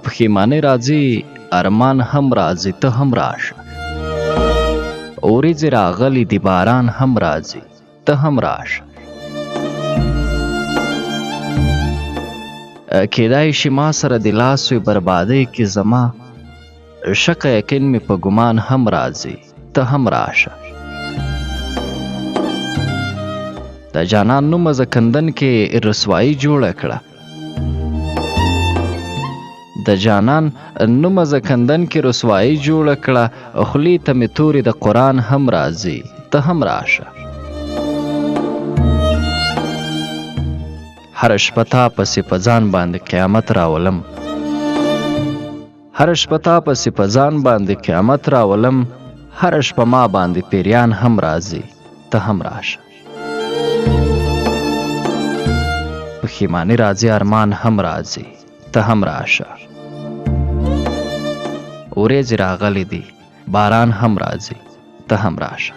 پښیماني راځي ارمان هم راځي ته هم راشه، اوریځې راغلي دی باران هم راځي ته هم راشه. کیدای شي ما سره د لاس وي بربادۍ کې زما، شک یقین مې په ګمان هم راځي ته هم راشه. د جانان نومه زکندن کې رسوایی جوړه کړه، د جانان نومه زکندن کې رسوایی جوړه کړه، خولې ته مې تورې د قرآن هم راځي ته هم راشه. هر شپه تا پسې په ځان باندې قیامت راولم، هر شپه تا پسې په ځان باندې قیامت راولم، هر شپه ما باندې پیریان هم راځي ته هم راشه. پښیماني راځي ارمان هم راځي ته هم راشه، اوریځې راغلي دي باران هم راځي ته هم راشه.